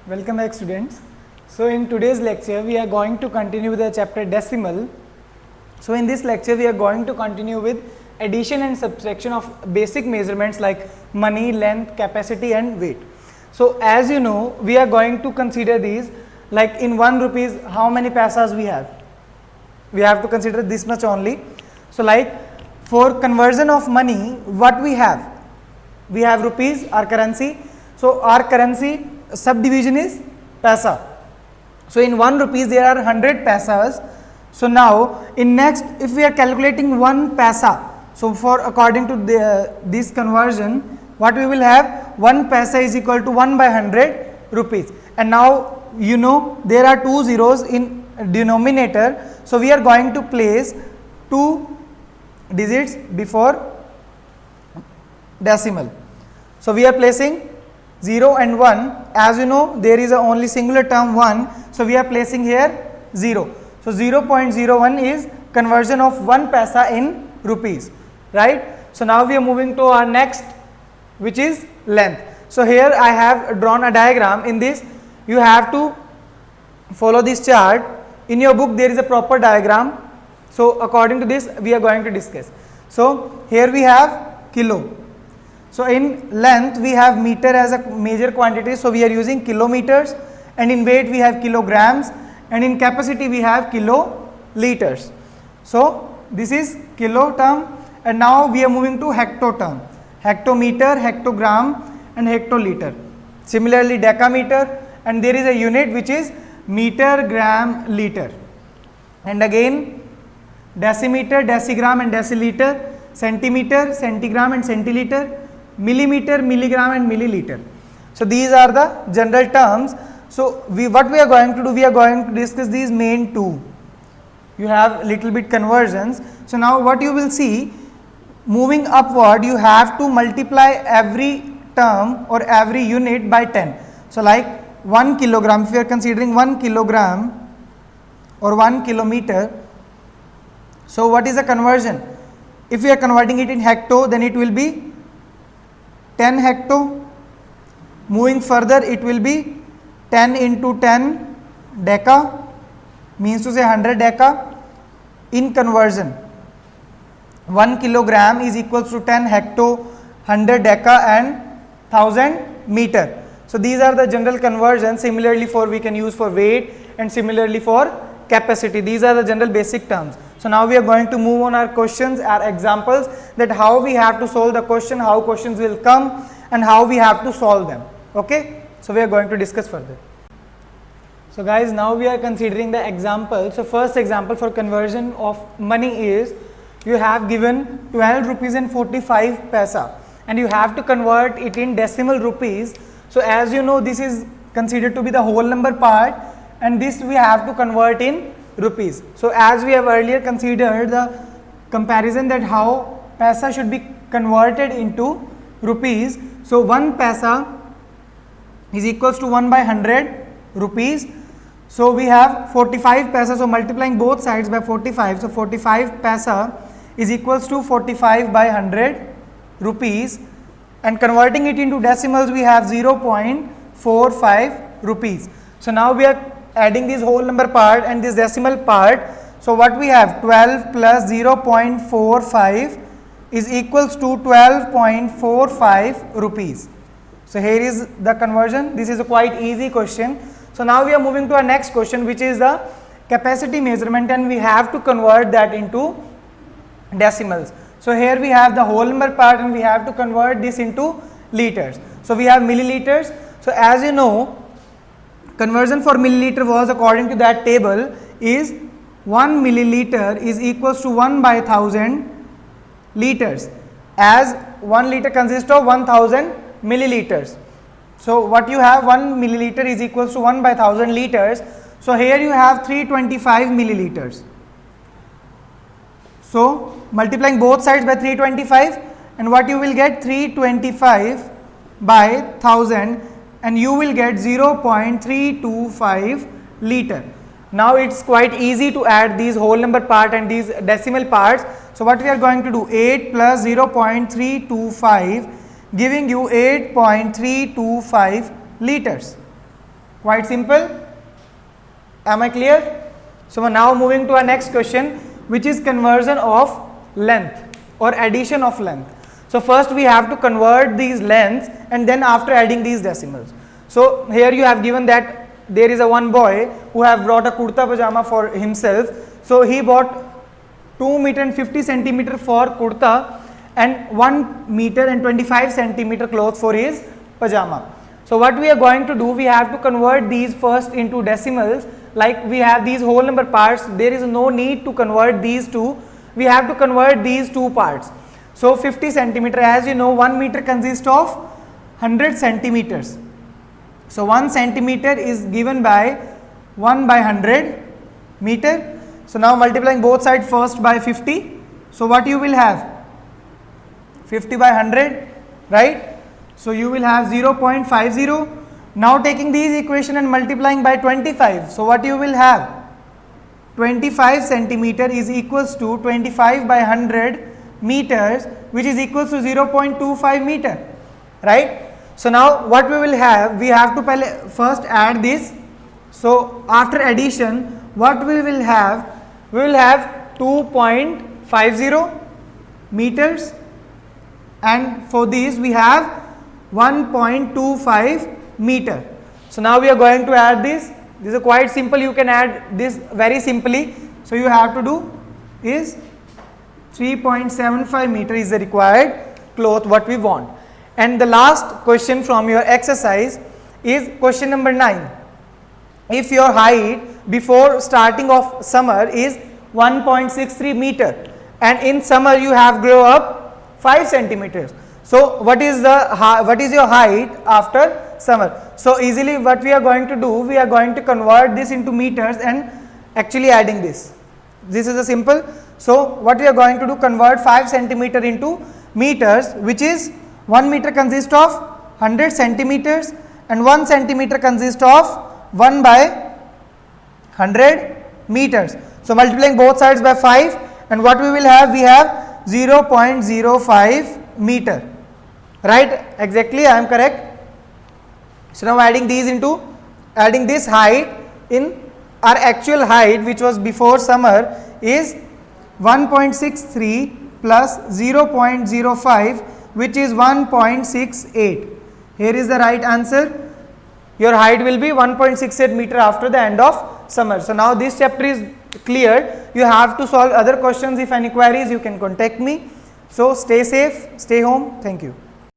Welcome back students. So in today's lecture we are going to continue with the chapter decimal. So in this lecture we are going to continue with addition and subtraction of basic measurements like money, length, capacity and weight. So as you know we are going to consider these like in 1 rupees how many paisas we have. We have to consider this much only. So like for conversion of money what we have? We have rupees, our currency. So our currency subdivision is paisa. So in 1 rupees there are 100 paisas. So now in next if we are calculating 1 paisa, so for according to this conversion what we will have, 1 paisa is equal to 1 by 100 rupees. And now you know there are 2 zeros in denominator. So we are going to place 2 digits before decimal. So we are placing 0 and 1. As you know there is a only singular term 1, so we are placing here 0. So 0.01 is conversion of 1 paisa in rupees, right? So now we are moving to our next, which is length. So here I have drawn a diagram. In this you have to follow this chart. In your book there is a proper diagram. So according to this we are going to discuss. So here we have kilo. So in length we have meter as a major quantity, so we are using kilometers, and in weight we have kilograms, and in capacity we have kiloliters. So this is kilo term, and now we are moving to hecto term, hectometer, hectogram and hectoliter. Similarly decameter, and there is a unit which is meter, gram, liter, and again decimeter, decigram and deciliter, centimeter, centigram and centiliter, millimeter, milligram and milliliter. So these are the general terms. So what we are going to do, we are going to discuss these main two. You have little bit conversions. So now what you will see, moving upward you have to multiply every term or every unit by 10. So like 1 kilogram, if we are considering 1 kilogram or 1 kilometer, so what is the conversion? If we are converting it in hecto, then it will be 10 hecto. Moving further it will be 10 into 10 deca, means to say 100 deca. In conversion 1 kilogram is equals to 10 hecto, 100 deca and 1000 meter. So these are the general conversions. Similarly for we can use for weight, and similarly for capacity. These are the general basic terms. So now we are going to move on our questions, our examples, that how we have to solve the question, how questions will come and how we have to solve them. Okay, so we are going to discuss further. So guys, now we are considering the example. So first example for conversion of money is, you have given 12 rupees and 45 paisa and you have to convert it in decimal rupees. So as you know this is considered to be the whole number part, and this we have to convert in rupees. So as we have earlier considered the comparison that how paisa should be converted into rupees. So 1 paisa is equals to 1 by 100 rupees. So we have 45 paisa, so multiplying both sides by 45, so 45 paisa is equals to 45 by 100 rupees, and converting it into decimals we have 0.45 rupees. So now we are adding this whole number part and this decimal part. So what we have, 12 plus 0.45 is equals to 12.45 rupees. So here is the conversion. This is a quite easy question. So now we are moving to our next question, which is the capacity measurement, and we have to convert that into decimals. So here we have the whole number part and we have to convert this into liters. So we have milliliters. So as you know, conversion for milliliter was according to that table is 1 milliliter is equals to 1 by 1000 liters, as 1 liter consists of 1000 milliliters. So what you have, 1 milliliter is equals to 1 by 1000 liters. So here you have 325 milliliters. So multiplying both sides by 325, and what you will get, 325 by 1000, and you will get 0.325 liter. Now it's quite easy to add these whole number part and these decimal parts. So what we are going to do, 8 plus 0.325 giving you 8.325 liters. Quite simple. Am I clear? So now moving to our next question, which is conversion of length or addition of length. So first we have to convert these lengths and then after adding these decimals. So here you have given that there is a one boy who have brought a kurta pajama for himself. So he bought 2 meter and 50 centimeter for kurta and 1 meter and 25 centimeter cloth for his pajama. So what we are going to do, we have to convert these first into decimals. Like we have these whole number parts, there is no need to convert these two. We have to convert these two parts. So 50 centimeter, as you know, 1 meter consists of 100 centimeters. So 1 centimeter is given by 1 by 100 meter. So now multiplying both sides first by 50. So what you will have? 50 by 100, right? So you will have 0.50. Now taking these equation and multiplying by 25. So what you will have? 25 centimeter is equals to 25 by 100 meters, which is equals to 0.25 meter, right? So now what we will have? We have to first add this. So after addition, what we will have? We will have 2.50 meters, and for these we have 1.25 meter. So now we are going to add this. This is quite simple. You can add this very simply. So you have to do is 3.75 meter is the required cloth what we want. And the last question from your exercise is question number 9. If your height before starting of summer is 1.63 meter and in summer you have grow up 5 centimeters. So what is your height after summer? So easily what we are going to do, we are going to convert this into meters and actually adding this. This is a simple. So what we are going to do, convert 5 centimeter into meters, which is 1 meter consists of 100 centimeters and 1 centimeter consists of 1 by 100 meters. So multiplying both sides by 5, and what we will have? We have 0.05 meter. Right? Exactly, I am correct. So now adding this height in our actual height, which was before summer, is 1.63 plus 0.05, which is 1.68. Here is the right answer. Your height will be 1.68 meter after the end of summer. So now this chapter is cleared. You have to solve other questions. If any queries, you can contact me. So stay safe, stay home. Thank you.